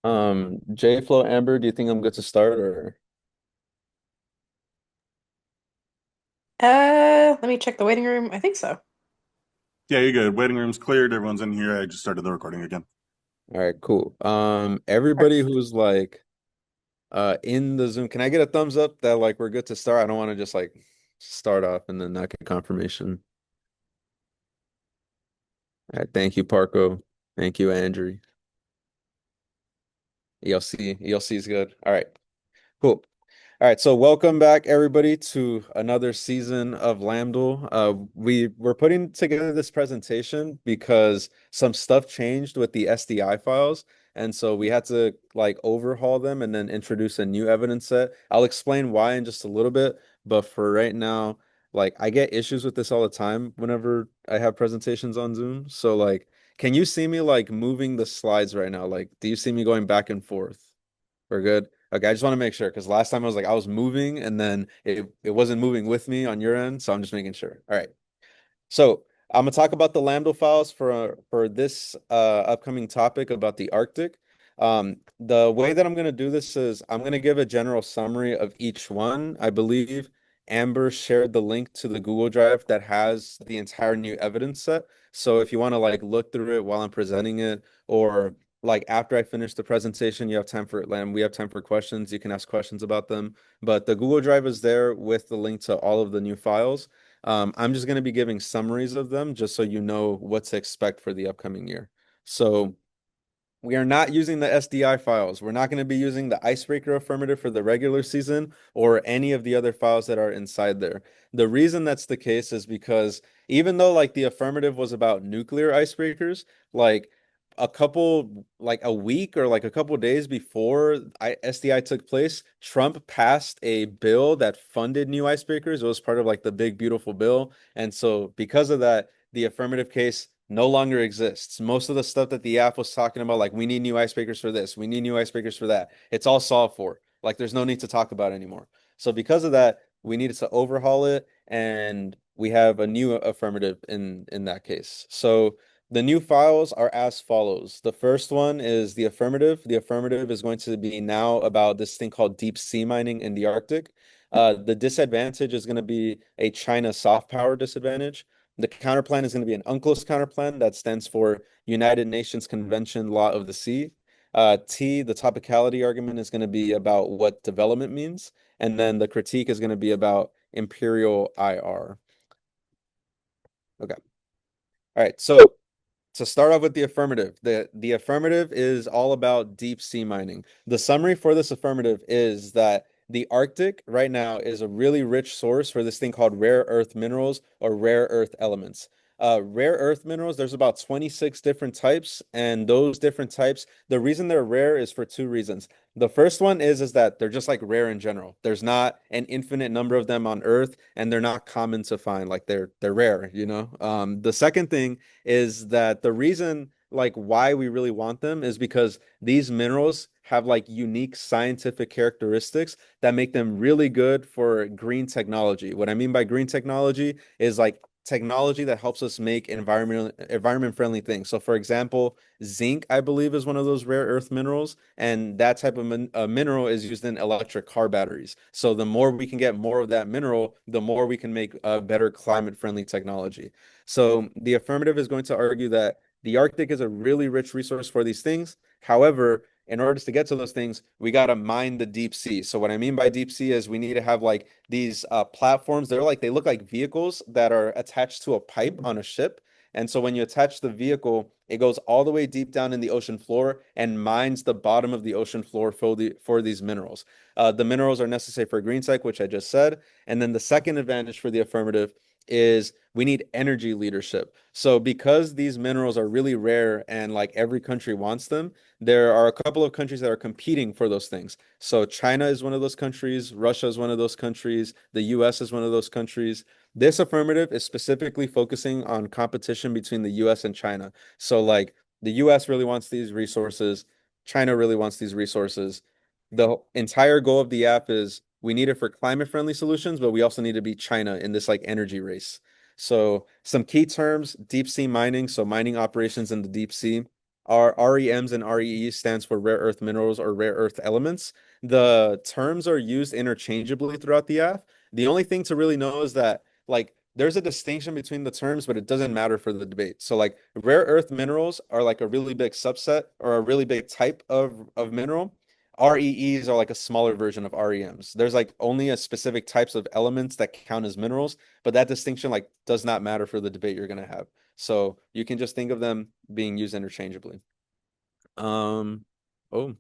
JFlow Amber, do you think I'm good to start or Let me check the waiting room. I think so. Yeah, you're good. Waiting room's cleared. Everyone's in here. I just started the recording again. all right, cool. All Everybody who's like in the Zoom, can I get a thumbs up that like we're good to start? I don't want to just like start off and then not get confirmation. All right, thank you, Parco. Thank you, Andrew. ELC is good. All right, cool. All right, so welcome back everybody to another season of LAMDL. We're putting together this presentation because some stuff changed with the SDI files, and so we had to like overhaul them and then introduce a new evidence set. I'll explain why in just a little bit, but for right now, like I get issues with this all the time whenever I have presentations on Zoom. So like, can you see me like moving the slides right now? Like, do you see me going back and forth? We're good. Okay, I just want to make sure because last time I was like I was moving and then it wasn't moving with me on your end, so I'm just making sure. All right. So I'm gonna talk about the LAMDL files for this upcoming topic about the Arctic. The way that I'm gonna do this is I'm gonna give a general summary of each one. I believe Amber shared the link to the Google Drive that has the entire new evidence set. So if you want to like look through it while I'm presenting it, or like after I finish the presentation, you have time for we have time for questions. You can ask questions about them. But the Google Drive is there with the link to all of the new files. I'm just going to be giving summaries of them just so you know what to expect for the upcoming year. So we are not using the SDI files. We're not going to be using the icebreaker affirmative for the regular season or any of the other files that are inside there. The reason that's the case is because even though like the affirmative was about nuclear icebreakers, like like a week or like a couple days before SDI took place, Trump passed a bill that funded new icebreakers. It was part of like the big beautiful bill. And so because of that, the affirmative case no longer exists. Most of the stuff that the app was talking about, like we need new icebreakers for this, we need new icebreakers for that, it's all solved for. Like there's no need to talk about it anymore. So because of that, we needed to overhaul it, and we have a new affirmative in that case. So the new files are as follows. The first one is the affirmative. The affirmative is going to be now about this thing called deep sea mining in the Arctic. The disadvantage is going to be a China soft power disadvantage. The counterplan is going to be an UNCLOS counterplan that stands for United Nations Convention Law of the Sea. T, the topicality argument is going to be about what development means. And then the critique is going to be about imperial IR. Okay. All right. So to start off with the affirmative, the affirmative is all about deep sea mining. The summary for this affirmative is that the Arctic right now is a really rich source for this thing called rare earth minerals or rare earth elements. Rare earth minerals, there's about 26 different types, and those different types, the reason they're rare is for two reasons. The first one is that they're just like rare in general. There's not an infinite number of them on Earth, and they're not common to find. Like they're rare, you know. The second thing is that the reason like why we really want them is because these minerals have like unique scientific characteristics that make them really good for green technology. What I mean by green technology is like technology that helps us make environment friendly things. So for example, zinc, I believe, is one of those rare earth minerals, and that type of mineral is used in electric car batteries. So the more we can get more of that mineral, the more we can make a better climate friendly technology. So the affirmative is going to argue that the Arctic is a really rich resource for these things. However, in order to get to those things, we got to mine the deep sea. So what I mean by deep sea is we need to have like these platforms. They look like vehicles that are attached to a pipe on a ship. And so when you attach the vehicle, it goes all the way deep down in the ocean floor and mines the bottom of the ocean floor for these minerals. The minerals are necessary for green tech, which I just said. And then the second advantage for the affirmative is we need energy leadership. So because these minerals are really rare and like every country wants them, there are a couple of countries that are competing for those things. So China is one of those countries, Russia is one of those countries, the US is one of those countries. This affirmative is specifically focusing on competition between the US and China. So like the US really wants these resources, China really wants these resources. The entire goal of the app is we need it for climate friendly solutions, but we also need to beat China in this like energy race. So some key terms, deep sea mining, so mining operations in the deep sea. Our REMs and REEs stands for rare earth minerals or rare earth elements. The terms are used interchangeably throughout the app. The only thing to really know is that like there's a distinction between the terms, but it doesn't matter for the debate. So like rare earth minerals are like a really big subset or a really big type of mineral. REEs are like a smaller version of REMs. There's like only a specific types of elements that count as minerals, but that distinction like does not matter for the debate you're gonna have. So you can just think of them being used interchangeably. Um, oh,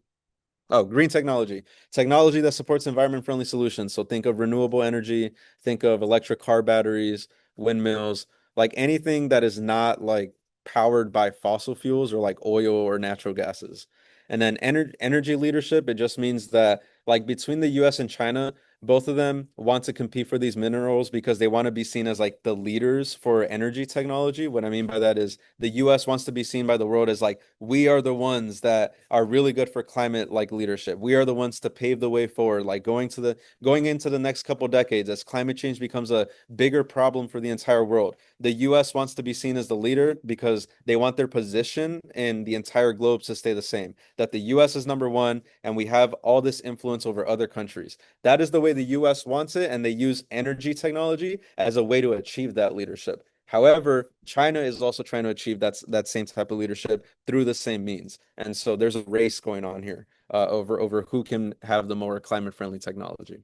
Oh, green technology. Technology that supports environment-friendly solutions. So think of renewable energy, think of electric car batteries, windmills, like anything that is not like powered by fossil fuels or like oil or natural gases. And then energy leadership, it just means that like between the US and China, both of them want to compete for these minerals because they want to be seen as like the leaders for energy technology. What I mean by that is the US wants to be seen by the world as like we are the ones that are really good for climate like leadership. We are the ones to pave the way forward, like going into the next couple decades as climate change becomes a bigger problem for the entire world. The US wants to be seen as the leader because they want their position in the entire globe to stay the same. That the US is number one and we have all this influence over other countries. That is the way the US wants it, and they use energy technology as a way to achieve that leadership. However, China is also trying to achieve that same type of leadership through the same means. And so there's a race going on here over who can have the more climate friendly technology.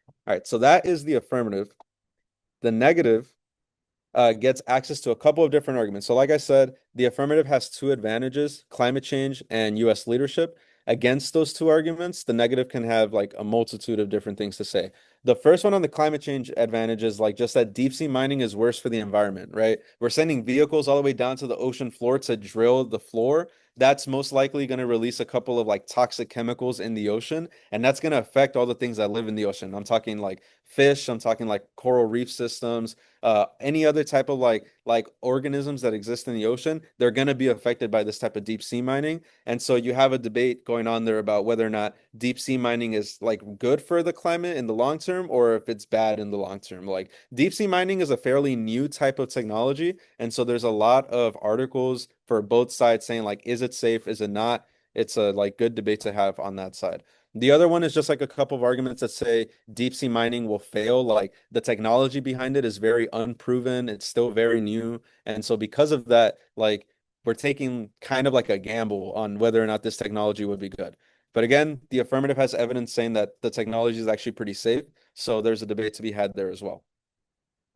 All right, so that is the affirmative. The negative gets access to a couple of different arguments. So, like I said, the affirmative has two advantages, climate change and US leadership. Against those two arguments, the negative can have like a multitude of different things to say. The first one on the climate change advantage is like just that deep sea mining is worse for the environment, right? We're sending vehicles all the way down to the ocean floor to drill the floor. That's most likely going to release a couple of like toxic chemicals in the ocean, and that's going to affect all the things that live in the ocean. I'm talking like fish, I'm talking like coral reef systems, any other type of like organisms that exist in the ocean, they're going to be affected by this type of deep sea mining. And so you have a debate going on there about whether or not deep sea mining is like good for the climate in the long term or if it's bad in the long term. Like deep sea mining is a fairly new type of technology, and so there's a lot of articles for both sides saying like, is it safe? Is it not? It's a like good debate to have on that side. The other one is just like a couple of arguments that say deep sea mining will fail. Like the technology behind it is very unproven. It's still very new. And so because of that, like we're taking kind of like a gamble on whether or not this technology would be good. But again, the affirmative has evidence saying that the technology is actually pretty safe. So there's a debate to be had there as well.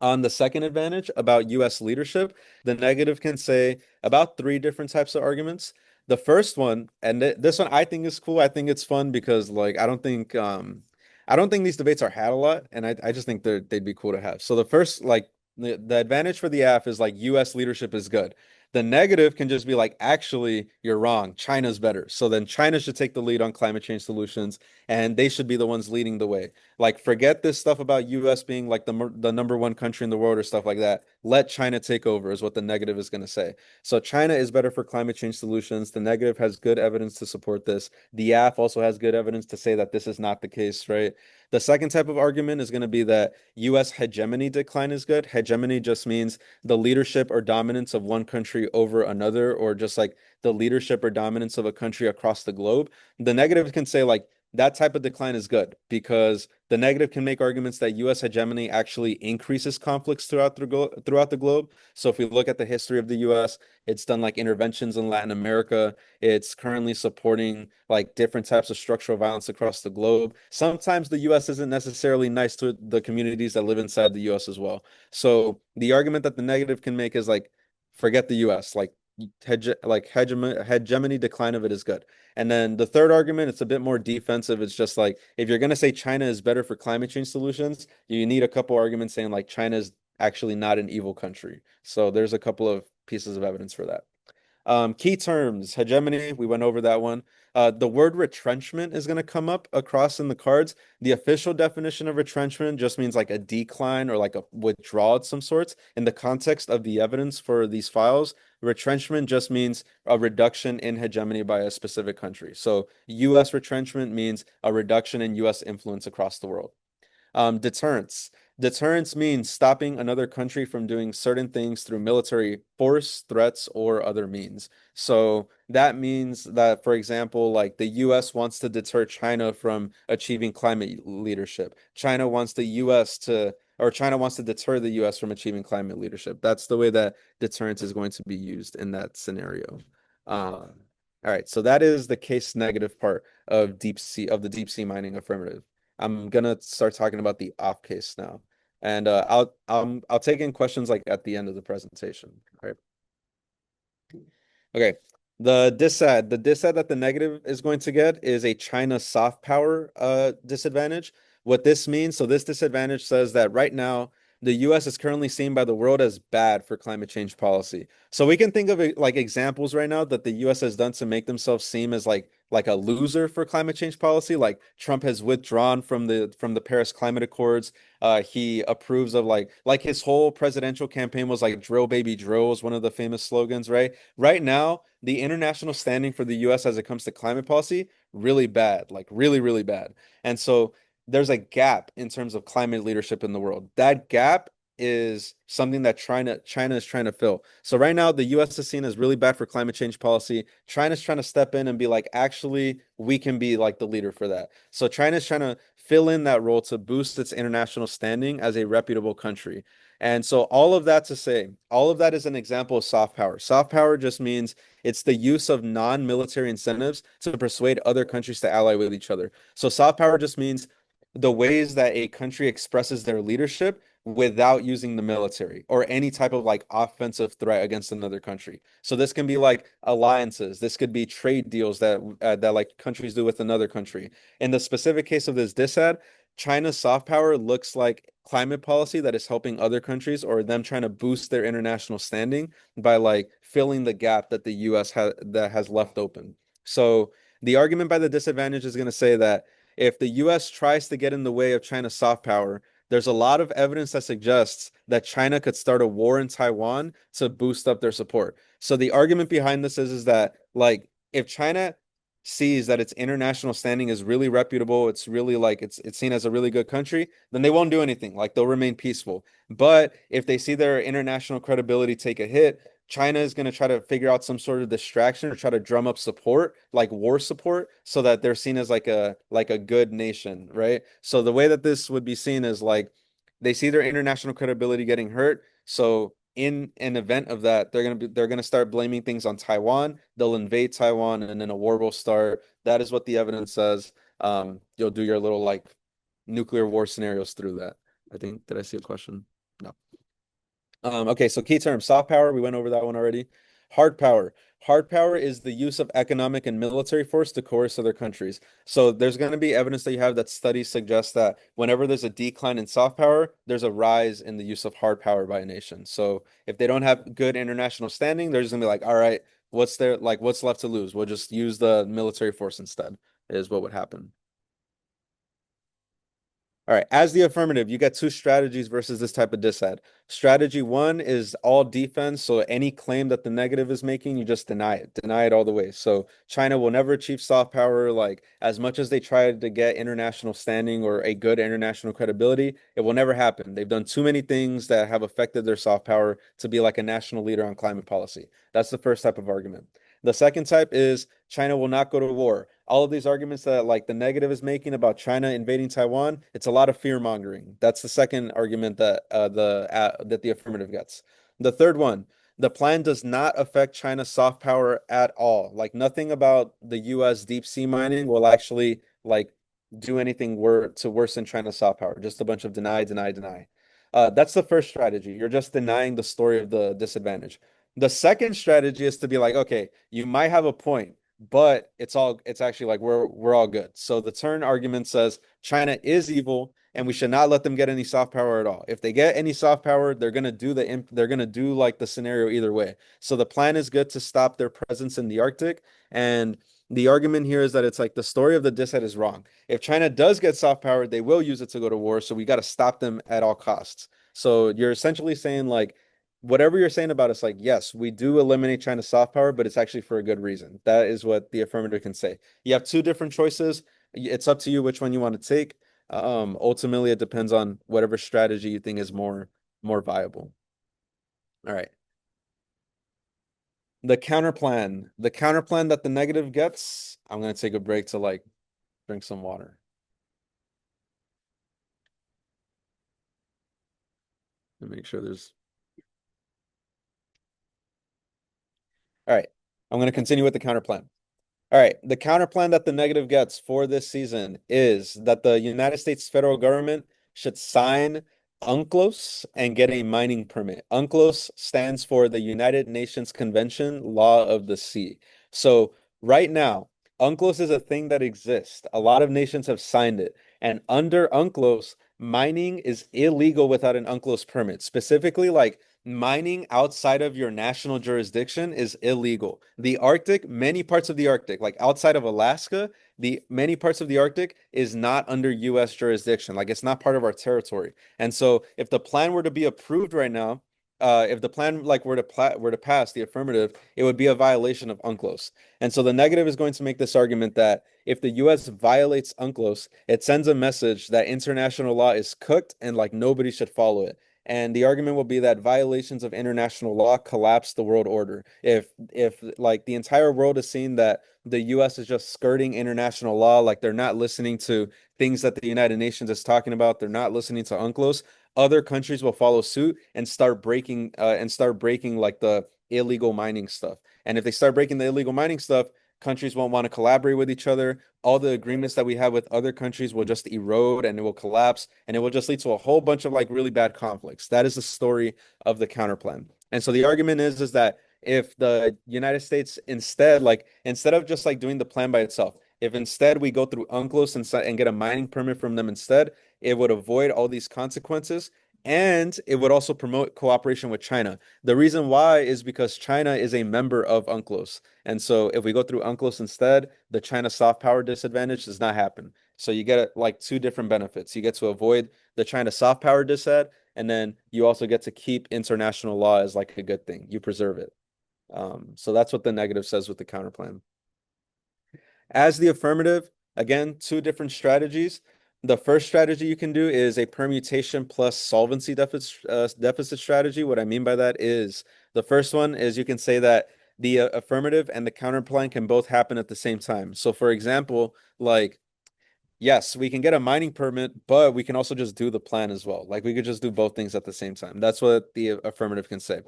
On the second advantage about US leadership, the negative can say about three different types of arguments. The first one, and this one I think is cool. I think it's fun because like I don't think these debates are had a lot, and I just think they'd be cool to have. So the first like the advantage for the AF is like US leadership is good. The negative can just be like, actually, you're wrong. China's better. So then China should take the lead on climate change solutions, and they should be the ones leading the way. Like, forget this stuff about US being like the number one country in the world or stuff like that. Let China take over, is what the negative is going to say. So China is better for climate change solutions. The negative has good evidence to support this. The AF also has good evidence to say that this is not the case, right? The second type of argument is going to be that US hegemony decline is good. Hegemony just means the leadership or dominance of one country over another, or just like the leadership or dominance of a country across the globe. The negative can say, like, that type of decline is good because the negative can make arguments that US hegemony actually increases conflicts throughout the globe. So if we look at the history of the US, it's done like interventions in Latin America. It's currently supporting like different types of structural violence across the globe. Sometimes the US isn't necessarily nice to the communities that live inside the US as well. So the argument that the negative can make is like, forget the US, like hegemony decline of it is good. And then the third argument, it's a bit more defensive. It's just like if you're gonna say China is better for climate change solutions, you need a couple arguments saying like China is actually not an evil country. So there's a couple of pieces of evidence for that. Key terms, hegemony, we went over that one. The word retrenchment is going to come up across in the cards. The official definition of retrenchment just means like a decline or like a withdrawal of some sorts. In the context of the evidence for these files, retrenchment just means a reduction in hegemony by a specific country. So US retrenchment means a reduction in US influence across the world. Deterrence. Deterrence means stopping another country from doing certain things through military force, threats, or other means. So that means that, for example, like the US wants to deter China from achieving climate leadership. China wants to deter the US from achieving climate leadership. That's the way that deterrence is going to be used in that scenario. Uh, all right, so that is the case negative part of the deep sea mining affirmative. I'm gonna start talking about the off case now, and I'll take in questions like at the end of the presentation. All right. Okay. The disad that the negative is going to get is a China soft power disadvantage. What this means, so this disadvantage says that right now the US is currently seen by the world as bad for climate change policy. So we can think of it like examples right now that the US has done to make themselves seem as like a loser for climate change policy. Like Trump has withdrawn from the Paris Climate Accords. He approves of like his whole presidential campaign was like drill baby drill was one of the famous slogans, right? Right now, the international standing for the US as it comes to climate policy, really bad, like really, really bad. And so there's a gap in terms of climate leadership in the world. That gap is something that China is trying to fill. So right now, the US is seen as really bad for climate change policy. China's trying to step in and be like, actually, we can be like the leader for that. So China's trying to fill in that role to boost its international standing as a reputable country. And so all of that to say, all of that is an example of soft power. Soft power just means it's the use of non-military incentives to persuade other countries to ally with each other. So soft power just means the ways that a country expresses their leadership without using the military or any type of like offensive threat against another country. So this can be like alliances. This could be trade deals that like countries do with another country. In the specific case of this disad, China's soft power looks like climate policy that is helping other countries or them trying to boost their international standing by like filling the gap that the US has left open. So the argument by the disadvantage is going to say that if the US tries to get in the way of China's soft power, there's a lot of evidence that suggests that China could start a war in Taiwan to boost up their support. So the argument behind this is that like if China sees that its international standing is really reputable, it's really like it's seen as a really good country, then they won't do anything. Like they'll remain peaceful. But if they see their international credibility take a hit, China is going to try to figure out some sort of distraction or try to drum up support, like war support, so that they're seen as like a good nation, right? So the way that this would be seen is like they see their international credibility getting hurt. So in an event of that, they're gonna start blaming things on Taiwan. They'll invade Taiwan, and then a war will start. That is what the evidence says. You'll do your little like nuclear war scenarios through that. I think, did I see a question? No. Okay, so key terms, soft power, we went over that one already. Hard power. Hard power is the use of economic and military force to coerce other countries. So there's going to be evidence that you have that studies suggest that whenever there's a decline in soft power, there's a rise in the use of hard power by a nation. So if they don't have good international standing, they're just gonna be like, all right, what's left to lose? We'll just use the military force instead, is what would happen. All right, as the affirmative, you get two strategies versus this type of disad. Strategy one is all defense. So any claim that the negative is making, you just deny it all the way. So China will never achieve soft power. Like as much as they try to get international standing or a good international credibility, it will never happen. They've done too many things that have affected their soft power to be like a national leader on climate policy. That's the first type of argument. The second type is China will not go to war. All of these arguments that like the negative is making about China invading Taiwan, it's a lot of fear mongering. That's the second argument that the affirmative gets. The third one, the plan does not affect China's soft power at all. Like nothing about the U.S. deep sea mining will actually like do anything to worsen China's soft power. Just a bunch of deny, deny, deny. That's the first strategy. You're just denying the story of the disadvantage. The second strategy is to be like, okay, you might have a point, but it's actually like we're all good. So the turn argument says China is evil and we should not let them get any soft power at all. If they get any soft power, they're gonna do like the scenario either way. So the plan is good to stop their presence in the Arctic. And the argument here is that it's like the story of the disset is wrong. If China does get soft power, they will use it to go to war. So we got to stop them at all costs. So you're essentially saying like whatever you're saying about it's like, yes, we do eliminate China's soft power, but it's actually for a good reason. That is what the affirmative can say. You have two different choices. It's up to you which one you want to take. Ultimately, it depends on whatever strategy you think is more viable. All right. The counter plan that the negative gets, I'm gonna take a break to like drink some water. And make sure there's all right. I'm gonna continue with the counter plan. All right, the counter plan that the negative gets for this season is that the United States federal government should sign UNCLOS and get a mining permit. UNCLOS stands for the United Nations Convention Law of the Sea. So right now, UNCLOS is a thing that exists. A lot of nations have signed it, and under UNCLOS, mining is illegal without an UNCLOS permit. Specifically, like mining outside of your national jurisdiction is illegal. The Arctic, many parts of the Arctic, like outside of Alaska, the many parts of the Arctic is not under US jurisdiction. Like it's not part of our territory. And so if the plan were to be approved right now, if the plan like were to pass the affirmative, it would be a violation of UNCLOS. And so the negative is going to make this argument that if the US violates UNCLOS, it sends a message that international law is cooked and like nobody should follow it. And the argument will be that violations of international law collapse the world order. If like the entire world is seeing that the US is just skirting international law, like they're not listening to things that the United Nations is talking about, they're not listening to UNCLOS, other countries will follow suit and start breaking like the illegal mining stuff. And if they start breaking the illegal mining stuff, countries won't want to collaborate with each other. All the agreements that we have with other countries will just erode and it will collapse and it will just lead to a whole bunch of like really bad conflicts. That is the story of the counterplan. And so the argument is that if the United States instead of just like doing the plan by itself, if instead we go through UNCLOS and get a mining permit from them instead, it would avoid all these consequences and it would also promote cooperation with China. The reason why is because China is a member of UNCLOS. And so if we go through UNCLOS instead, the China soft power disadvantage does not happen. So you get like two different benefits. You get to avoid the China soft power disad, and then you also get to keep international law as like a good thing. You preserve it. So that's what the negative says with the counterplan. As the affirmative, again, two different strategies. The first strategy you can do is a permutation plus solvency deficit strategy. What I mean by that is the first one is you can say that the affirmative and the counterplan can both happen at the same time. So, for example, like yes, we can get a mining permit, but we can also just do the plan as well. Like we could just do both things at the same time. That's what the affirmative can say.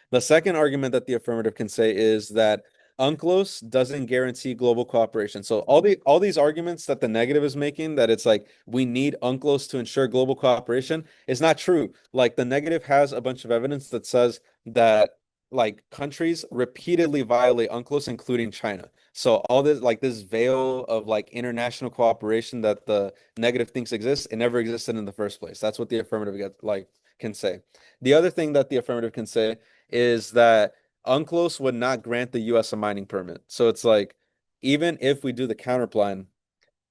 The second argument that the affirmative can say is that UNCLOS doesn't guarantee global cooperation. So all these arguments that the negative is making that it's like we need UNCLOS to ensure global cooperation is not true. Like the negative has a bunch of evidence that says that like countries repeatedly violate UNCLOS, including China. So all this like this veil of like international cooperation that the negative thinks exists, it never existed in the first place. That's what the affirmative can say. The other thing that the affirmative can say is that UNCLOS would not grant the US a mining permit. So it's like even if we do the counterplan,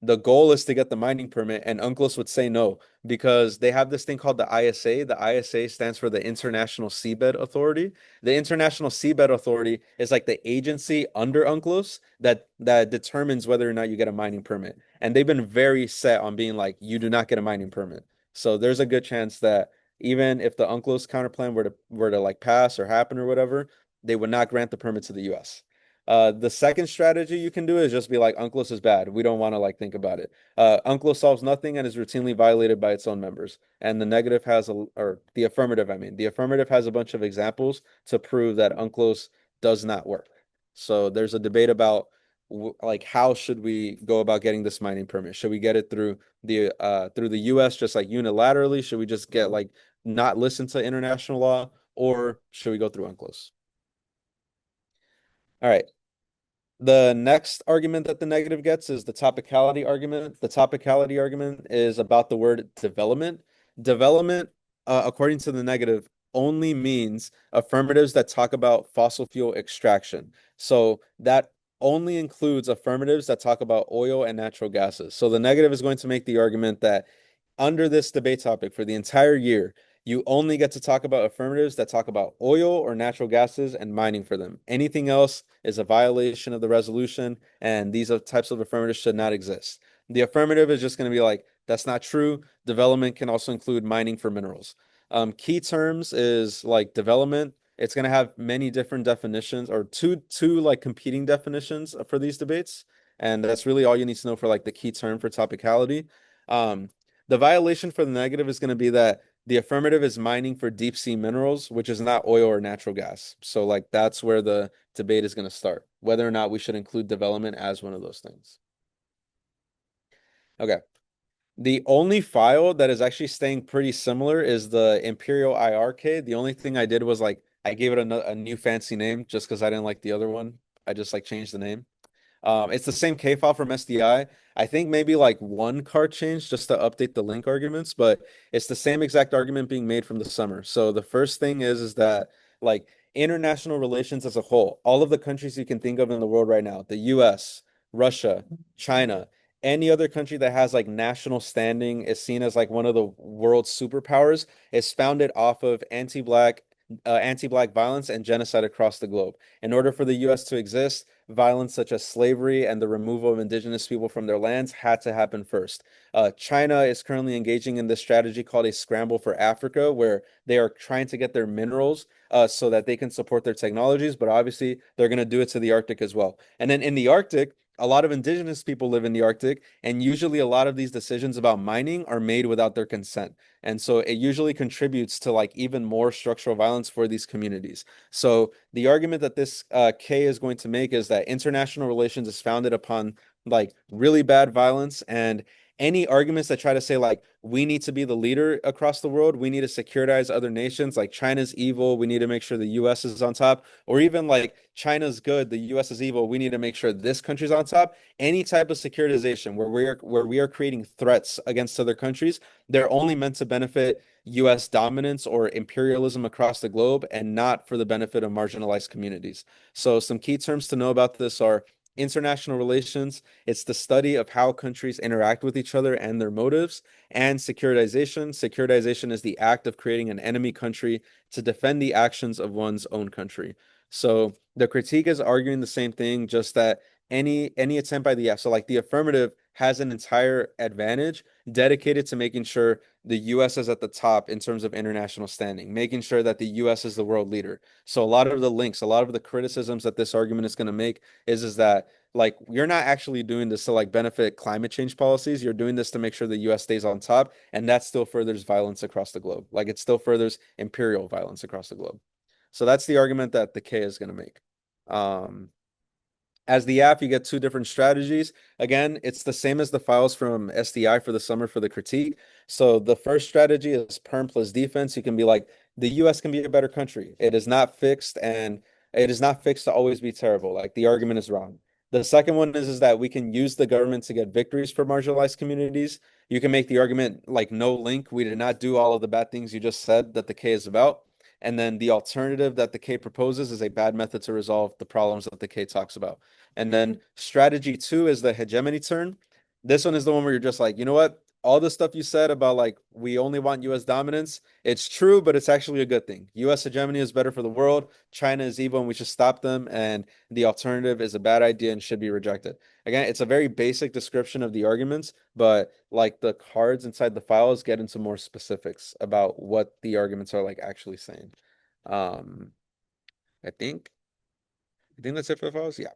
the goal is to get the mining permit, and UNCLOS would say no because they have this thing called the ISA. The ISA stands for the International Seabed Authority. The International Seabed Authority is like the agency under UNCLOS that determines whether or not you get a mining permit. And they've been very set on being like, you do not get a mining permit. So there's a good chance that even if the UNCLOS counterplan were to like pass or happen or whatever, they would not grant the permit to the US. The second strategy you can do is just be like, UNCLOS is bad. We don't want to like think about it. UNCLOS solves nothing and is routinely violated by its own members. And the negative has or the affirmative, I mean, the affirmative has a bunch of examples to prove that UNCLOS does not work. So there's a debate about like how should we go about getting this mining permit? Should we get it through the US just like unilaterally? Should we just get like not listen to international law, or should we go through UNCLOS? All right. The next argument that the negative gets is the topicality argument. The topicality argument is about the word development. Development, according to the negative, only means affirmatives that talk about fossil fuel extraction. So that only includes affirmatives that talk about oil and natural gases. So the negative is going to make the argument that under this debate topic for the entire year, you only get to talk about affirmatives that talk about oil or natural gases and mining for them. Anything else is a violation of the resolution, and these types of affirmatives should not exist. The affirmative is just going to be like, That's not true. Development can also include mining for minerals. Key terms is like development. It's going to have many different definitions or two like competing definitions for these debates. And that's really all you need to know for like the key term for topicality. Um, the violation for the negative is going to be that the affirmative is mining for deep sea minerals, which is not oil or natural gas. So like that's where the debate is going to start, whether or not we should include development as one of those things. Okay. The only file that is actually staying pretty similar is the Imperial IRK. The only thing I did was like I gave it a new fancy name just because I didn't like the other one. I just like changed the name. It's the same K file from SDI. I think maybe like one card change just to update the link arguments, but it's the same exact argument being made from the summer. So the first thing is that like international relations as a whole, all of the countries you can think of in the world right now, the US, Russia, China, any other country that has like national standing is seen as like one of the world's superpowers, is founded off of anti-black violence and genocide across the globe. In order for the US to exist, violence such as slavery and the removal of indigenous people from their lands had to happen first. China is currently engaging in this strategy called a scramble for Africa, where they are trying to get their minerals so that they can support their technologies, but obviously they're going to do it to the Arctic as well. And then in the Arctic, a lot of indigenous people live in the Arctic, and usually a lot of these decisions about mining are made without their consent. And so it usually contributes to like even more structural violence for these communities. So the argument that this K is going to make is that international relations is founded upon like really bad violence, and any arguments that try to say like we need to be the leader across the world, we need to securitize other nations, like China's evil, we need to make sure the US is on top, or even like China's good, the US is evil, we need to make sure this country's on top. Any type of securitization where we are creating threats against other countries, they're only meant to benefit US dominance or imperialism across the globe and not for the benefit of marginalized communities. So some key terms to know about this are international relations. It's the study of how countries interact with each other and their motives. And securitization. Securitization is the act of creating an enemy country to defend the actions of one's own country. So the critique is arguing the same thing, just that any attempt by the F, so like the affirmative has an entire advantage dedicated to making sure the US is at the top in terms of international standing, making sure that the US is the world leader. So a lot of the links, a lot of the criticisms that this argument is going to make is that like you're not actually doing this to like benefit climate change policies. You're doing this to make sure the US stays on top, and that still furthers violence across the globe. Like it still furthers imperial violence across the globe. So that's the argument that the K is going to make. Um, as the app, you get two different strategies. Again, it's the same as the files from SDI for the summer for the critique. So the first strategy is perm plus defense. You can be like, the US can be a better country. It is not fixed, and it is not fixed to always be terrible. Like the argument is wrong. The second one is that we can use the government to get victories for marginalized communities. You can make the argument like no link. We did not do all of the bad things you just said that the K is about. And then the alternative that the K proposes is a bad method to resolve the problems that the K talks about. And then strategy two is the hegemony turn. This one is the one where you're just like, you know what? All the stuff you said about like we only want US dominance, it's true, but it's actually a good thing. US hegemony is better for the world. China is evil and we should stop them. And the alternative is a bad idea and should be rejected. Again, it's a very basic description of the arguments, but like the cards inside the files get into more specifics about what the arguments are like actually saying. Um, I think that's it for the files. Yeah.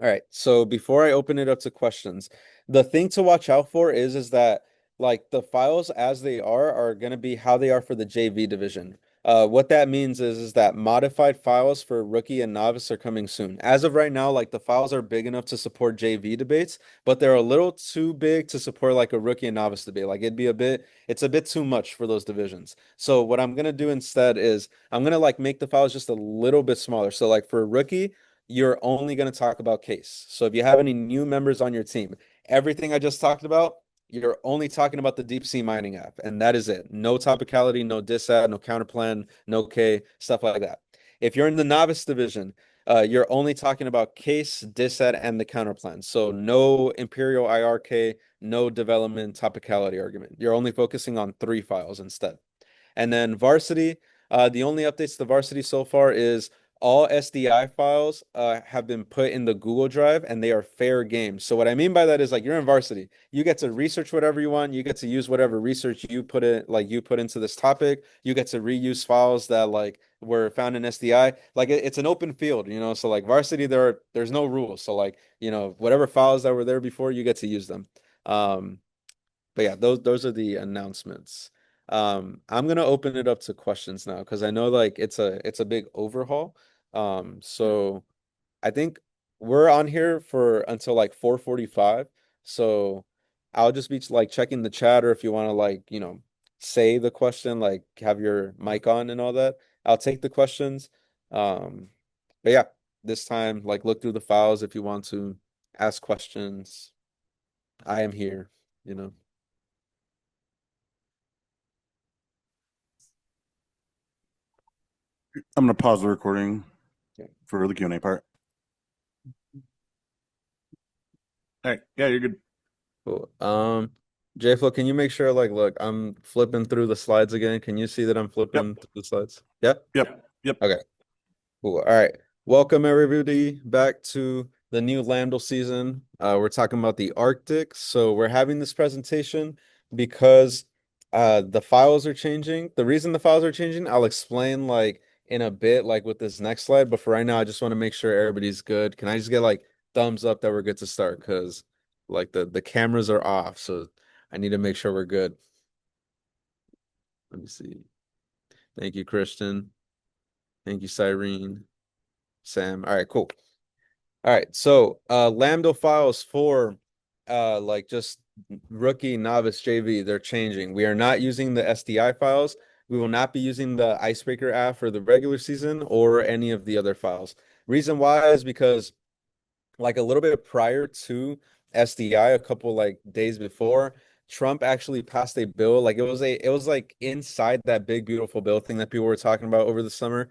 All right. So before I open it up to questions, the thing to watch out for is that like the files as they are going to be how they are for the JV division. What that means is that modified files for rookie and novice are coming soon. As of right now, like the files are big enough to support JV debates, but they're a little too big to support like a rookie and novice debate. Like it's a bit too much for those divisions. So what I'm gonna do instead is I'm gonna like make the files just a little bit smaller. So like for rookie, you're only going to talk about case. So if you have any new members on your team, everything I just talked about, you're only talking about the deep sea mining app, and that is it. No topicality, no disad, no counterplan, no K, stuff like that. If you're in the novice division, you're only talking about case, disad, and the counterplan. So no imperial IRK, no development topicality argument. You're only focusing on three files instead. And then varsity, the only updates to varsity so far is all SDI files have been put in the Google Drive and they are fair game. So what I mean by that is like you're in varsity. You get to research whatever you want. You get to use whatever research you put into this topic. You get to reuse files that like were found in SDI. Like it's an open field, you know. So like varsity there's no rules. So like, you know, whatever files that were there before, you get to use them. Um but yeah, those are the announcements. I'm gonna open it up to questions now because I know like it's a big overhaul. So I think we're on here for until like 4:45. So I'll just be like checking the chat or if you want to like, you know, say the question, like have your mic on and all that. I'll take the questions. Um, but yeah, this time like look through the files if you want to ask questions. I am here, you know. I'm gonna pause the recording Yeah. for the Q&A part. All right, yeah, you're good. Cool. JFlo, can you make sure like look, I'm flipping through the slides again. Can you see that I'm Yep, flipping through the slides? Yeah? yep. Okay. Cool. All right. Welcome everybody back to the new LAMDL season. We're talking about the Arctic. So we're having this presentation because the files are changing. The reason the files are changing, I'll explain like in a bit, like with this next slide. But for right now, I just want to make sure everybody's good. Can I just get like thumbs up that we're good to start? Because like the cameras are off, so I need to make sure we're good. Let me see. Thank you, Christian. Thank you, Cyrene. Sam. All right, cool. All right, so Lambda files for like just rookie, novice, JV, they're changing. We are not using the SDI files. We will not be using the Icebreaker app for the regular season or any of the other files. Reason why is because like a little bit prior to SDI, a couple like days before, Trump actually passed a bill. Like it was like inside that big beautiful bill thing that people were talking about over the summer.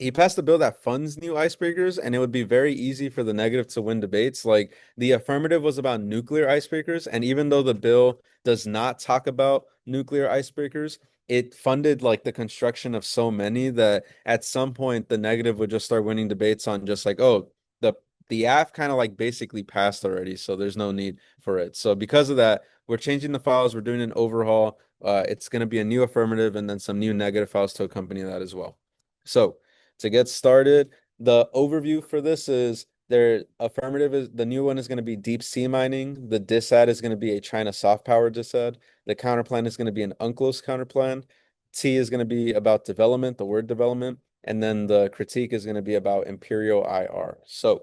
He passed a bill that funds new icebreakers, and it would be very easy for the negative to win debates. Like the affirmative was about nuclear icebreakers, and even though the bill does not talk about nuclear icebreakers, it funded like the construction of so many that at some point the negative would just start winning debates on just like, oh, the the app kind of like basically passed already, so there's no need for it. So because of that, we're changing the files. We're doing an overhaul. It's going to be a new affirmative and then some new negative files to accompany that as well. So to get started, the overview for this is their affirmative is the new one is going to be deep sea mining. The disad is going to be a China soft power disad. The counterplan is going to be an UNCLOS counterplan. T is going to be about development, the word development, and then the critique is going to be about imperial IR. So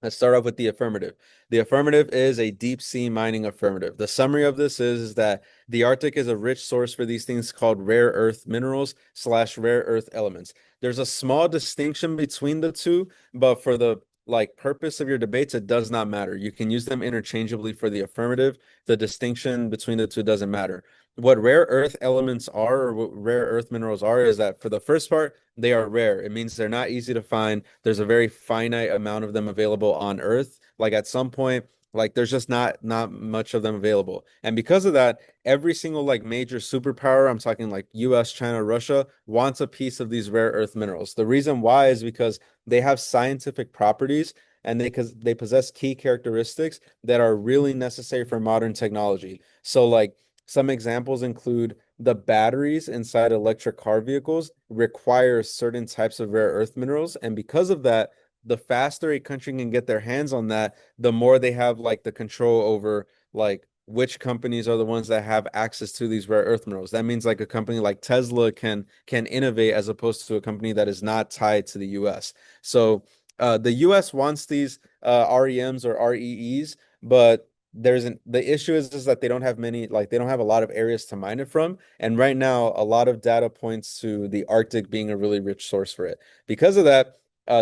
let's start off with the affirmative. The affirmative is a deep sea mining affirmative. The summary of this is that the Arctic is a rich source for these things called rare earth minerals slash rare earth elements. There's a small distinction between the two, but for the like purpose of your debates, it does not matter. You can use them interchangeably for the affirmative. The distinction between the two doesn't matter. What rare earth elements are, or what rare earth minerals are, is that for the first part, they are rare. It means they're not easy to find. There's a very finite amount of them available on Earth. Like at some point, like there's just not much of them available. And because of that, every single like major superpower, I'm talking like US, China, Russia, wants a piece of these rare earth minerals. The reason why is because they have scientific properties and they possess key characteristics that are really necessary for modern technology. So like some examples include the batteries inside electric car vehicles require certain types of rare earth minerals. And because of that, the faster a country can get their hands on that, the more they have like the control over like which companies are the ones that have access to these rare earth minerals. That means like a company like Tesla can innovate as opposed to a company that is not tied to the US. So the US wants these REMs or REEs, but the issue is that they don't have many like they don't have a lot of areas to mine it from, and right now a lot of data points to the Arctic being a really rich source for it. Because of that,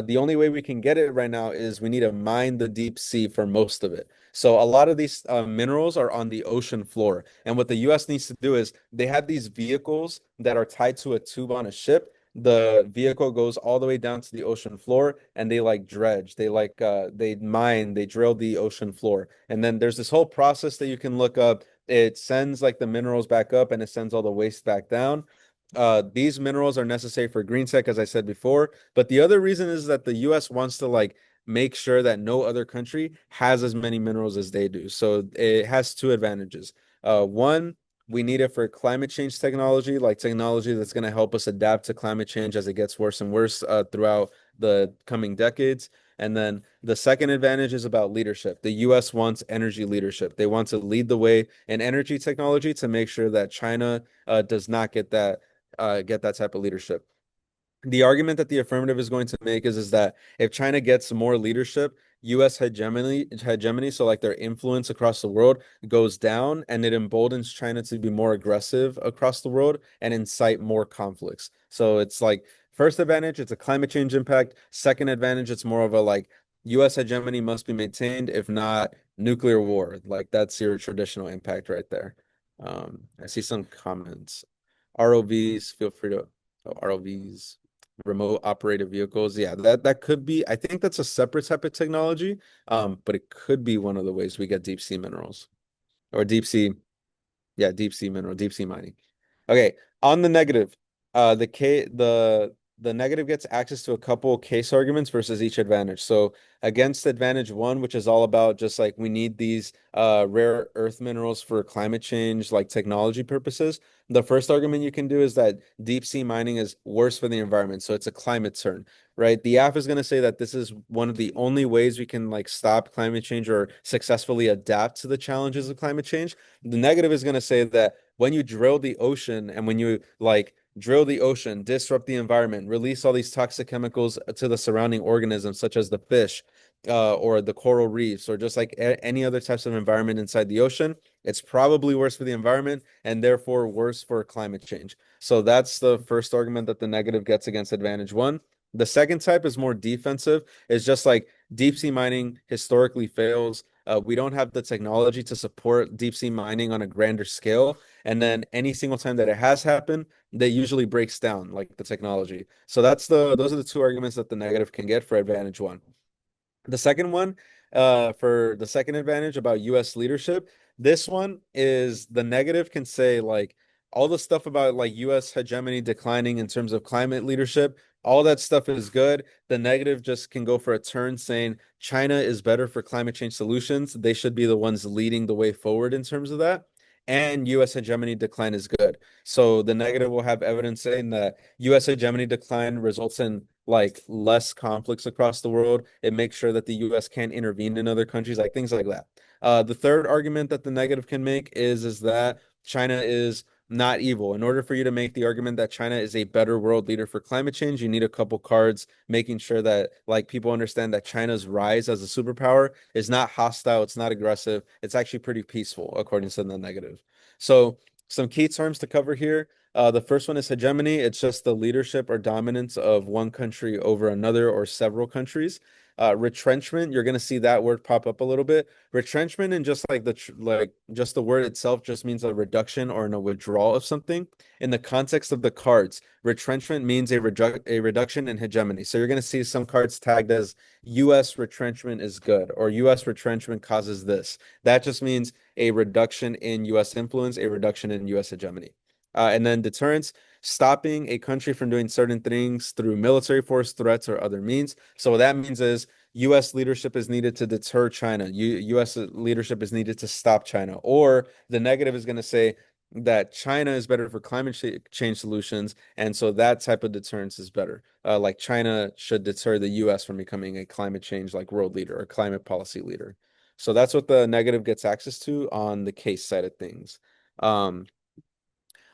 the only way we can get it right now is we need to mine the deep sea for most of it. So a lot of these minerals are on the ocean floor, and what the US needs to do is they have these vehicles that are tied to a tube on a ship. The vehicle goes all the way down to the ocean floor and they like dredge, they mine, they drill the ocean floor. And then there's this whole process that you can look up. It sends like the minerals back up and it sends all the waste back down. these minerals are necessary for green tech, as I said before. But the other reason is that the US wants to like make sure that no other country has as many minerals as they do. So it has two advantages. One, we need it for climate change technology, like technology that's going to help us adapt to climate change as it gets worse and worse throughout the coming decades. And then the second advantage is about leadership. The US wants energy leadership. They want to lead the way in energy technology to make sure that China does not get that type of leadership. The argument that the affirmative is going to make is that if China gets more leadership, US hegemony, so like their influence across the world goes down, and it emboldens China to be more aggressive across the world and incite more conflicts. So it's like first advantage, it's a climate change impact. Second advantage, it's more of a like US hegemony must be maintained, if not nuclear war. Like that's your traditional impact right there. I see some comments. ROVs, feel free to ROVs, remote operated vehicles. Yeah, that could be. I think that's a separate type of technology. But it could be one of the ways we get deep sea minerals or deep sea, yeah, deep sea mineral, deep sea mining. Okay, on the negative, the negative gets access to a couple case arguments versus each advantage. So against advantage one, which is all about just like we need these rare earth minerals for climate change, like technology purposes. The first argument you can do is that deep sea mining is worse for the environment, so it's a climate turn, right? The AF is going to say that this is one of the only ways we can like stop climate change or successfully adapt to the challenges of climate change. The negative is going to say that when you drill the ocean and when you like drill the ocean, disrupt the environment, release all these toxic chemicals to the surrounding organisms, such as the fish, or the coral reefs, or just like any other types of environment inside the ocean, it's probably worse for the environment and therefore worse for climate change. So that's the first argument that the negative gets against advantage one. The second type is more defensive. It's just like deep sea mining historically fails. We don't have the technology to support deep sea mining on a grander scale. And then any single time that it has happened, that usually breaks down like the technology. So those are the two arguments that the negative can get for advantage one. The second one, for the second advantage about US leadership, this one is the negative can say like all the stuff about like US hegemony declining in terms of climate leadership, all that stuff is good. The negative just can go for a turn saying China is better for climate change solutions. They should be the ones leading the way forward in terms of that. And US hegemony decline is good. So the negative will have evidence saying that US hegemony decline results in like less conflicts across the world. It makes sure that the US can't intervene in other countries, like things like that. The third argument that the negative can make is that China is not evil. In order for you to make the argument that China is a better world leader for climate change, you need a couple cards making sure that like people understand that China's rise as a superpower is not hostile, it's not aggressive, it's actually pretty peaceful, according to the negative. So some key terms to cover here. The first one is hegemony. It's just the leadership or dominance of one country over another or several countries. Retrenchment, you're going to see that word pop up a little bit. Retrenchment and just like just the word itself just means a reduction or a withdrawal of something. In the context of the cards, retrenchment means a reduction in hegemony. So you're going to see some cards tagged as US retrenchment is good or US retrenchment causes this. That just means a reduction in US influence, a reduction in US hegemony. And then deterrence, stopping a country from doing certain things through military force, threats, or other means. So what that means is US leadership is needed to deter China. US leadership is needed to stop China. Or the negative is going to say that China is better for climate change solutions. And so that type of deterrence is better. Like China should deter the US from becoming a climate change like world leader or climate policy leader. So that's what the negative gets access to on the case side of things. Um,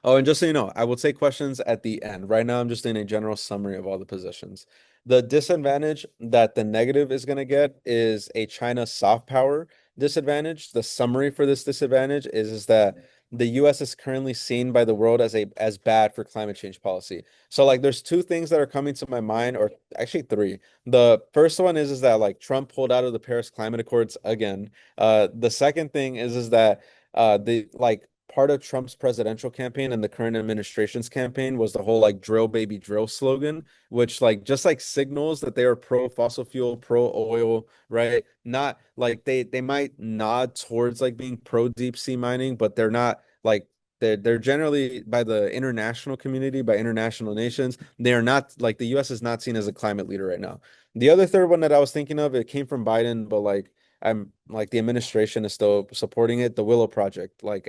Oh, and just so you know, I will take questions at the end. Right now, I'm just doing a general summary of all the positions. The disadvantage that the negative is going to get is a China soft power disadvantage. The summary for this disadvantage is that the US is currently seen by the world as bad for climate change policy. So like there's two things that are coming to my mind, or actually three. The first one is that like Trump pulled out of the Paris Climate Accords again. The second thing is that the like part of Trump's presidential campaign and the current administration's campaign was the whole like drill baby drill slogan, which like just like signals that they are pro fossil fuel, pro oil, right? Not like they might nod towards like being pro deep sea mining, but they're not like they're generally by the international community, by international nations, they are not like the US is not seen as a climate leader right now. The other third one that I was thinking of, it came from Biden, but like I'm like the administration is still supporting it, the Willow Project, like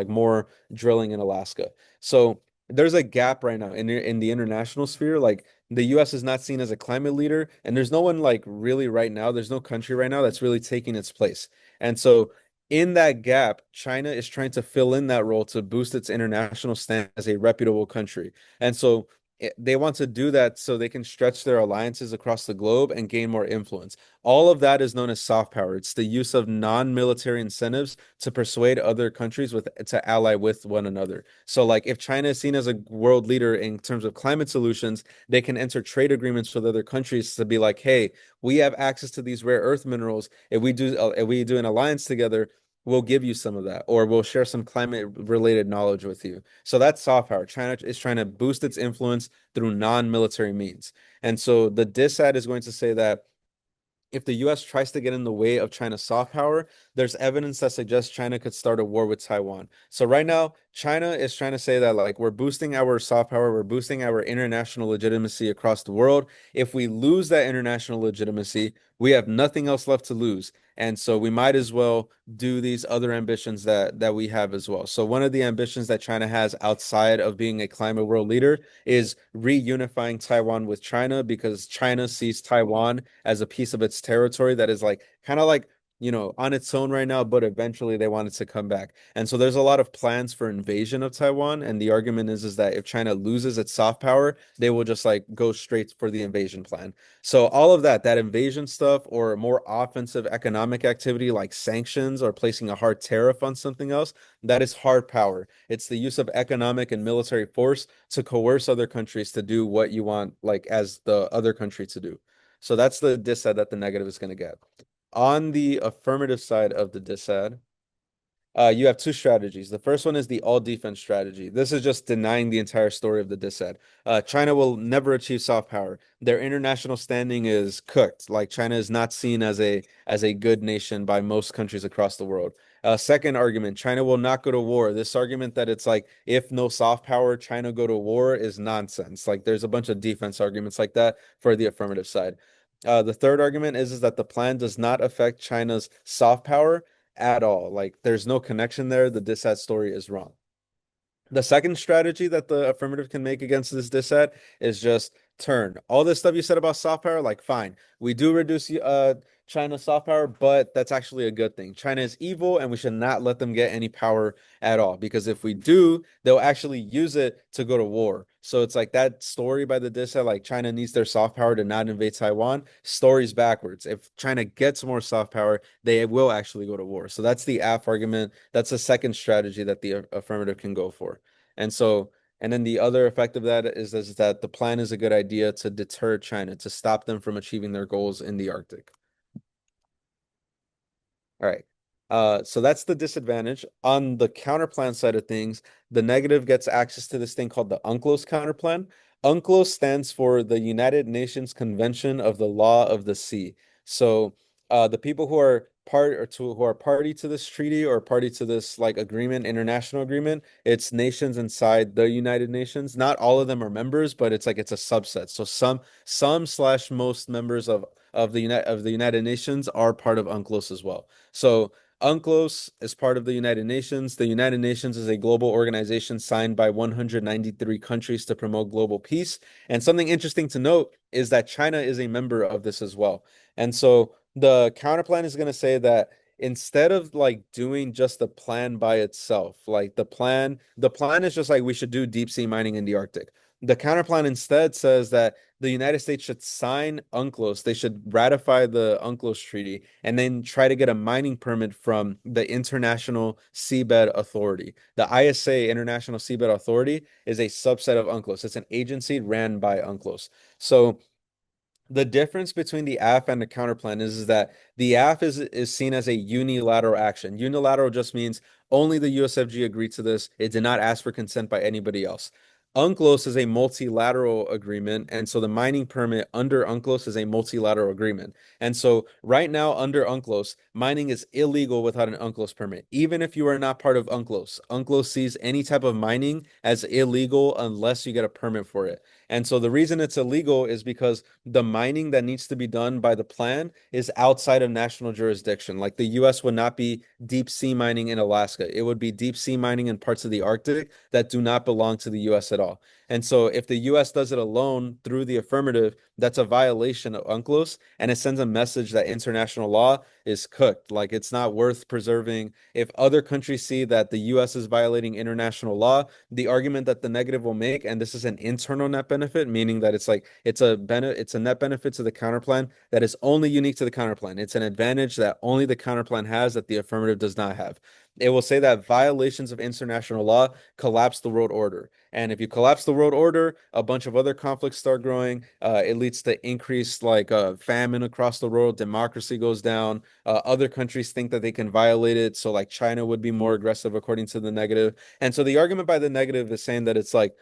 more drilling in Alaska. So there's a gap right now in the international sphere. Like the US is not seen as a climate leader, and there's no one like really right now, there's no country right now that's really taking its place. And so in that gap, China is trying to fill in that role to boost its international stand as a reputable country. And so they want to do that so they can stretch their alliances across the globe and gain more influence. All of that is known as soft power. It's the use of non-military incentives to persuade other countries with to ally with one another. So like if China is seen as a world leader in terms of climate solutions, they can enter trade agreements with other countries to be like, "Hey, we have access to these rare earth minerals. If we do an alliance together, we'll give you some of that, or we'll share some climate related knowledge with you." So that's soft power. China is trying to boost its influence through non-military means. And so the dissad is going to say that if the US tries to get in the way of China's soft power, there's evidence that suggests China could start a war with Taiwan. So right now, China is trying to say that like we're boosting our soft power, we're boosting our international legitimacy across the world. If we lose that international legitimacy, we have nothing else left to lose. And so we might as well do these other ambitions that we have as well. So one of the ambitions that China has outside of being a climate world leader is reunifying Taiwan with China because China sees Taiwan as a piece of its territory that is like kind of like on its own right now, but eventually they want it to come back. And so there's a lot of plans for invasion of Taiwan, and the argument is that if China loses its soft power, they will just like go straight for the invasion plan. So all of that invasion stuff or more offensive economic activity like sanctions or placing a hard tariff on something else, that is hard power. It's the use of economic and military force to coerce other countries to do what you want, like as the other country to do. So that's the dissad that the negative is going to get. On the affirmative side of the dissad, you have two strategies. The first one is the all defense strategy. This is just denying the entire story of the dissad. China will never achieve soft power. Their international standing is cooked. Like China is not seen as a good nation by most countries across the world. Second argument, China will not go to war. This argument that it's like if no soft power, China go to war is nonsense. Like there's a bunch of defense arguments like that for the affirmative side. The third argument is that the plan does not affect China's soft power at all. Like there's no connection there. The dissat story is wrong. The second strategy that the affirmative can make against this dissat is just turn all this stuff you said about soft power, like fine, we do reduce China's soft power, but that's actually a good thing. China is evil and we should not let them get any power at all because if we do, they'll actually use it to go to war. So it's like that story by the dissat, like China needs their soft power to not invade Taiwan. Story's backwards. If China gets more soft power, they will actually go to war. So that's the AF argument. That's the second strategy that the affirmative can go for. And so, and then the other effect of that is that the plan is a good idea to deter China, to stop them from achieving their goals in the Arctic. All right. So that's the disadvantage. On the counterplan side of things, the negative gets access to this thing called the UNCLOS counterplan. UNCLOS stands for the United Nations Convention of the Law of the Sea. So the people who are who are party to this treaty or party to this like agreement, international agreement, it's nations inside the United Nations. Not all of them are members, but it's like it's a subset. So some slash most members of the United Nations are part of UNCLOS as well. So UNCLOS is part of the United Nations. The United Nations is a global organization signed by 193 countries to promote global peace. And something interesting to note is that China is a member of this as well. And so the counterplan is going to say that instead of like doing just the plan by itself, like the plan is just like we should do deep sea mining in the Arctic. The counterplan instead says that the United States should sign UNCLOS. They should ratify the UNCLOS treaty and then try to get a mining permit from the International Seabed Authority. The ISA, International Seabed Authority, is a subset of UNCLOS. It's an agency ran by UNCLOS. So the difference between the AF and the counterplan is that the AF is seen as a unilateral action. Unilateral just means only the USFG agreed to this. It did not ask for consent by anybody else. UNCLOS is a multilateral agreement, and so the mining permit under UNCLOS is a multilateral agreement. And so right now under UNCLOS, mining is illegal without an UNCLOS permit. Even if you are not part of UNCLOS, UNCLOS sees any type of mining as illegal unless you get a permit for it. And so the reason it's illegal is because the mining that needs to be done by the plan is outside of national jurisdiction. Like the US would not be deep sea mining in Alaska. It would be deep sea mining in parts of the Arctic that do not belong to the US at all. And so if the US does it alone through the affirmative, that's a violation of UNCLOS, and it sends a message that international law is cooked. Like it's not worth preserving. If other countries see that the US is violating international law, the argument that the negative will make, and this is an internal net benefit, meaning that it's a net benefit to the counterplan that is only unique to the counterplan. It's an advantage that only the counterplan has that the affirmative does not have. It will say that violations of international law collapse the world order. And if you collapse the world order, a bunch of other conflicts start growing. It leads to increased famine across the world. Democracy goes down. Other countries think that they can violate it. So like China would be more aggressive according to the negative. And so the argument by the negative is saying that it's like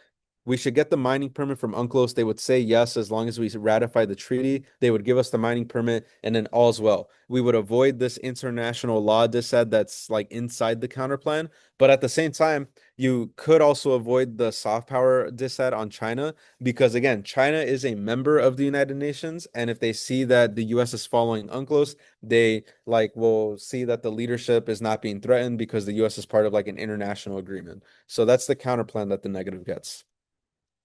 we should get the mining permit from UNCLOS. They would say yes as long as we ratify the treaty. They would give us the mining permit, and then all's well. We would avoid this international law dissent that's like inside the counterplan. But at the same time, you could also avoid the soft power dissent on China because again, China is a member of the United Nations, and if they see that the US is following UNCLOS, they like will see that the leadership is not being threatened because the US is part of like an international agreement. So that's the counterplan that the negative gets.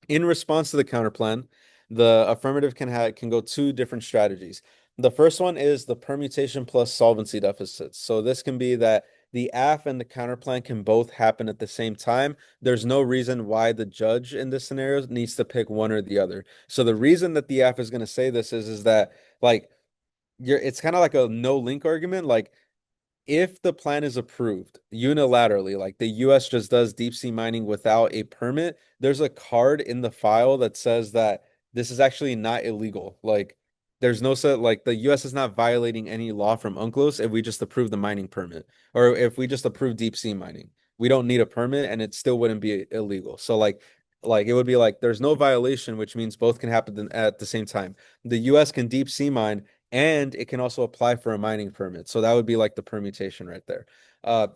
In response to the counterplan, the affirmative can go two different strategies. The first one is the permutation plus solvency deficits. So this can be that the AF and the counterplan can both happen at the same time. There's no reason why the judge in this scenario needs to pick one or the other. So the reason that the AF is going to say this is that like it's kind of like a no link argument. Like if the plan is approved unilaterally, like the US just does deep sea mining without a permit, there's a card in the file that says that this is actually not illegal. Like there's no set like the US is not violating any law from UNCLOS if we just approve the mining permit or if we just approve deep sea mining. We don't need a permit and it still wouldn't be illegal. So like it would be like there's no violation, which means both can happen at the same time. The US can deep sea mine and it can also apply for a mining permit. So that would be like the permutation right there.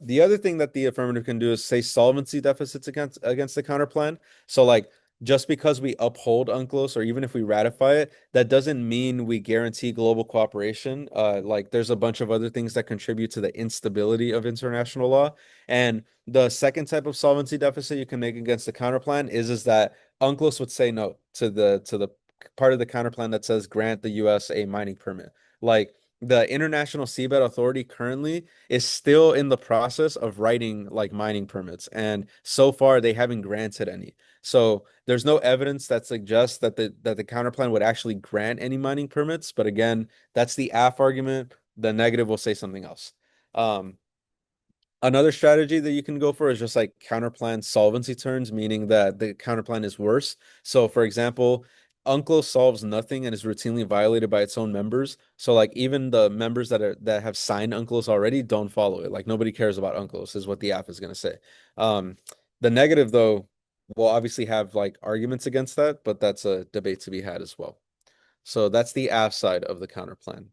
The other thing that the affirmative can do is say solvency deficits against the counterplan. So like just because we uphold UNCLOS or even if we ratify it, that doesn't mean we guarantee global cooperation. Like there's a bunch of other things that contribute to the instability of international law. And the second type of solvency deficit you can make against the counterplan is that UNCLOS would say no to the part of the counterplan that says grant the US a mining permit. Like the International Seabed Authority currently is still in the process of writing like mining permits, and so far they haven't granted any. So there's no evidence that suggests that the counterplan would actually grant any mining permits. But again, that's the AF argument. The negative will say something else. Um, Another strategy that you can go for is just like counterplan solvency turns, meaning that the counterplan is worse. So, for example, UNCLOS solves nothing and is routinely violated by its own members. So, like even the members that have signed UNCLOS already don't follow it. Like nobody cares about UNCLOS, is what the app is going to say. Um, the negative though will obviously have like arguments against that, but that's a debate to be had as well. So that's the app side of the counterplan.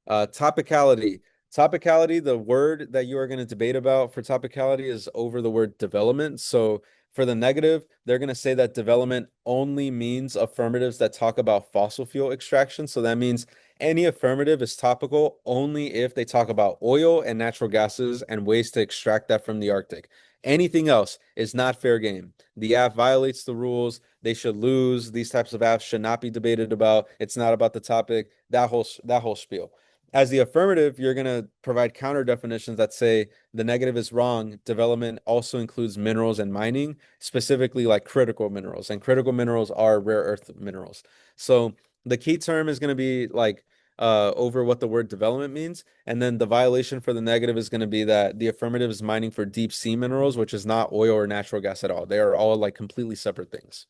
Topicality. Topicality, the word that you are going to debate about for topicality is over the word development. So for the negative, they're going to say that development only means affirmatives that talk about fossil fuel extraction. So that means any affirmative is topical only if they talk about oil and natural gases and ways to extract that from the Arctic. Anything else is not fair game. The app violates the rules. They should lose. These types of apps should not be debated about. It's not about the topic. That whole spiel. As the affirmative, you're going to provide counter definitions that say the negative is wrong. Development also includes minerals and mining, specifically like critical minerals, and critical minerals are rare earth minerals. So the key term is going to be like over what the word development means. And then the violation for the negative is going to be that the affirmative is mining for deep sea minerals, which is not oil or natural gas at all. They are all like completely separate things.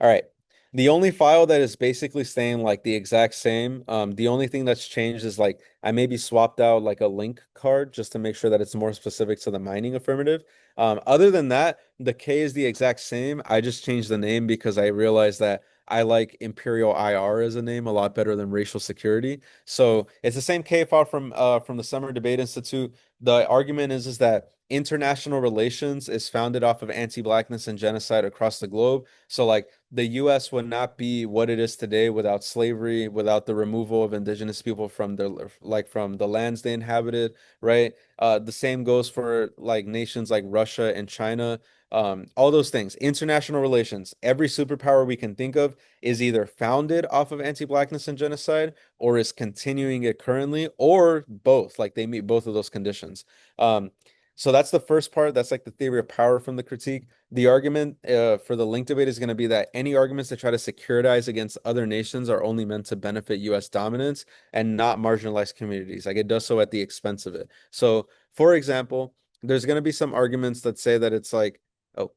All right. The only file that is basically staying like the exact same, the only thing that's changed is like I maybe swapped out like a link card just to make sure that it's more specific to the mining affirmative. Other than that, the K is the exact same. I just changed the name because I realized that I like Imperial IR as a name a lot better than racial security. So it's the same K file from the Summer Debate Institute. The argument is that international relations is founded off of anti-blackness and genocide across the globe. So like the US would not be what it is today without slavery, without the removal of indigenous people from from the lands they inhabited, right? The same goes for like nations like Russia and China. All those things. International relations. Every superpower we can think of is either founded off of anti-blackness and genocide or is continuing it currently, or both. Like they meet both of those conditions. Um, so that's the first part. That's like the theory of power from the critique. The argument for the link debate is going to be that any arguments that try to securitize against other nations are only meant to benefit US dominance and not marginalized communities. Like it does so at the expense of it. So, for example, there's going to be some arguments that say that it's like, oh,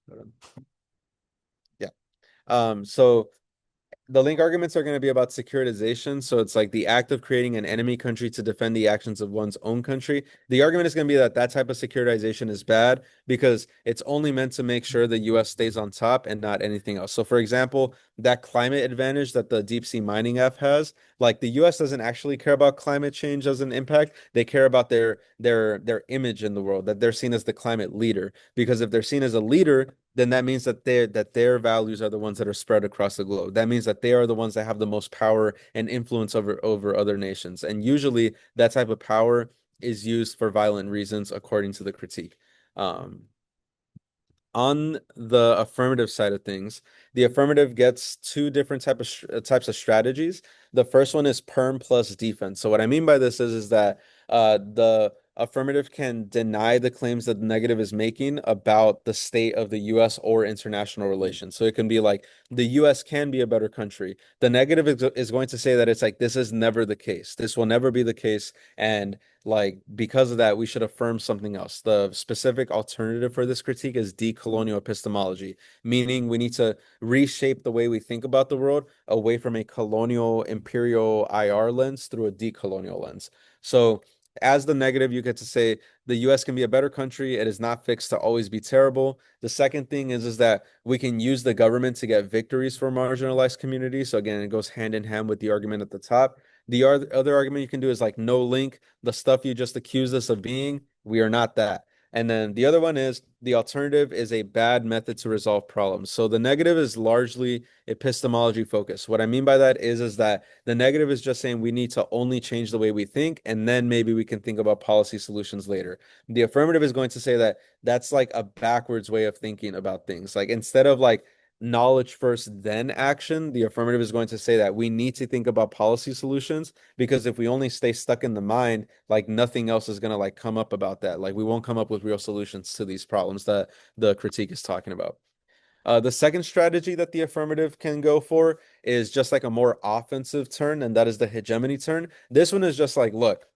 hold on. Yeah. So the link arguments are going to be about securitization. So it's like the act of creating an enemy country to defend the actions of one's own country. The argument is going to be that that type of securitization is bad because it's only meant to make sure the US stays on top and not anything else. So, for example, that climate advantage that the deep sea mining app has, like the US doesn't actually care about climate change as an impact. They care about their image in the world, that they're seen as the climate leader. Because if they're seen as a leader, then that means that their values are the ones that are spread across the globe. That means that they are the ones that have the most power and influence over other nations. And usually that type of power is used for violent reasons, according to the critique. Um, on the affirmative side of things, the affirmative gets two different types of strategies. The first one is perm plus defense. So what I mean by this is that the affirmative can deny the claims that the negative is making about the state of the US or international relations. So it can be like the US can be a better country. The negative is going to say that it's like this is never the case. This will never be the case. And like because of that, we should affirm something else. The specific alternative for this critique is decolonial epistemology, meaning we need to reshape the way we think about the world away from a colonial imperial IR lens through a decolonial lens. So as the negative, you get to say the US can be a better country. It is not fixed to always be terrible. The second thing is that we can use the government to get victories for marginalized communities. So again, it goes hand in hand with the argument at the top. The other argument you can do is like no link, the stuff you just accused us of being, we are not that. And then the other one is the alternative is a bad method to resolve problems. So the negative is largely epistemology focused. What I mean by that is that the negative is just saying we need to only change the way we think, and then maybe we can think about policy solutions later. The affirmative is going to say that that's like a backwards way of thinking about things. Like instead of like knowledge first, then action, the affirmative is going to say that we need to think about policy solutions because if we only stay stuck in the mind, like nothing else is going to like come up about that. Like we won't come up with real solutions to these problems that the critique is talking about. The second strategy that the affirmative can go for is just like a more offensive turn, and that is the hegemony turn. This one is just like, look,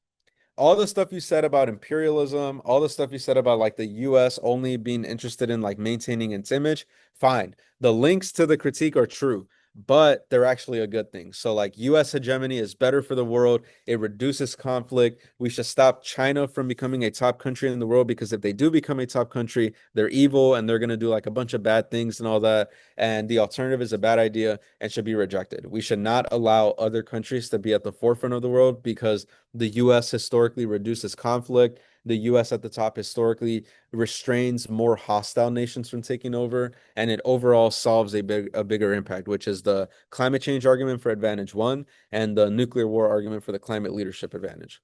all the stuff you said about imperialism, all the stuff you said about like the US only being interested in like maintaining its image, fine. The links to the critique are true, but they're actually a good thing. So like US hegemony is better for the world. It reduces conflict. We should stop China from becoming a top country in the world because if they do become a top country, they're evil and they're going to do like a bunch of bad things and all that. And the alternative is a bad idea and should be rejected. We should not allow other countries to be at the forefront of the world because the US historically reduces conflict. The US at the top historically restrains more hostile nations from taking over, and it overall solves a bigger impact, which is the climate change argument for advantage one and the nuclear war argument for the climate leadership advantage.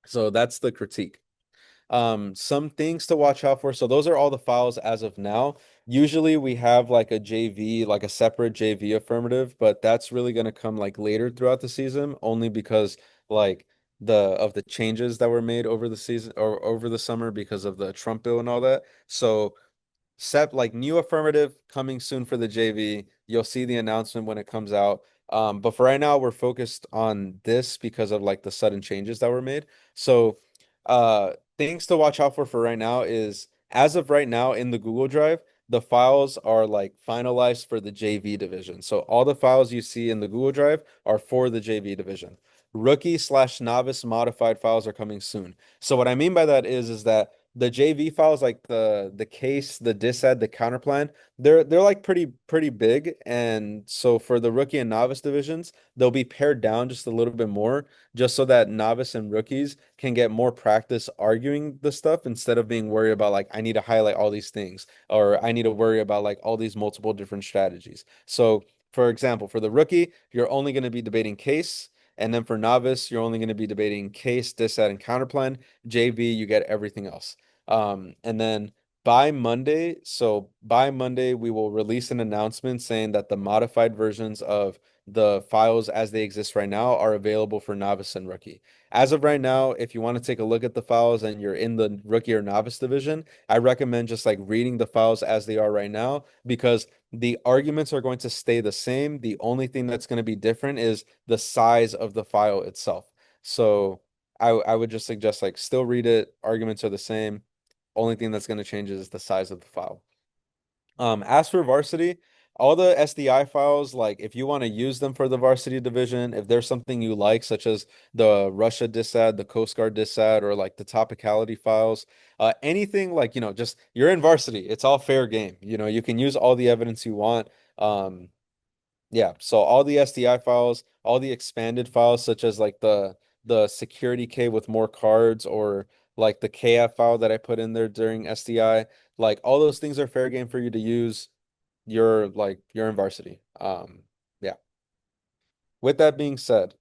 So that's the critique. Some things to watch out for. So those are all the files as of now. Usually we have like a JV, like a separate JV affirmative, but that's really going to come like later throughout the season, only because like the changes that were made over the season or over the summer because of the Trump bill and all that. So set like new affirmative coming soon for the JV. You'll see the announcement when it comes out. But for right now, we're focused on this because of like the sudden changes that were made. So, things to watch out for right now is as of right now in the Google Drive, the files are like finalized for the JV division. So all the files you see in the Google Drive are for the JV division. Rookie/novice modified files are coming soon. So what I mean by that is that the JV files, like the case, the disad, the counterplan, they're like pretty big. And so for the rookie and novice divisions, they'll be pared down just a little bit more, just so that novice and rookies can get more practice arguing the stuff instead of being worried about like I need to highlight all these things or I need to worry about like all these multiple different strategies. So for example, for the rookie, you're only going to be debating case. And then for novice, you're only going to be debating case, disad, and counterplan. JV, you get everything else. And then by Monday, we will release an announcement saying that the modified versions of the files as they exist right now are available for novice and rookie. As of right now, if you want to take a look at the files and you're in the rookie or novice division, I recommend just like reading the files as they are right now because the arguments are going to stay the same. The only thing that's going to be different is the size of the file itself. So I would just suggest like still read it. Arguments are the same. Only thing that's going to change is the size of the file. As for varsity, all the SDI files, like if you want to use them for the varsity division, if there's something you like, such as the Russia dissad, the Coast Guard dissad, or like the topicality files, anything like, just you're in varsity, it's all fair game. You can use all the evidence you want. Yeah, so all the SDI files, all the expanded files, such as like the security K with more cards or like the KF file that I put in there during SDI, like all those things are fair game for you to use. You're in varsity. Yeah. With that being said,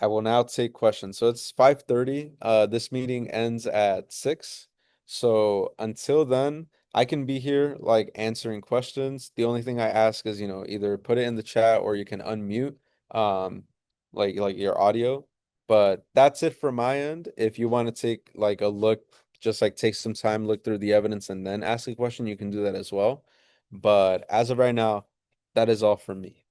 I will now take questions. So it's 5:30. This meeting ends at 6. So until then, I can be here like answering questions. The only thing I ask is, either put it in the chat or you can unmute like your audio. But that's it from my end. If you want to take like a look, just like take some time, look through the evidence and then ask a question, you can do that as well. But as of right now, that is all from me.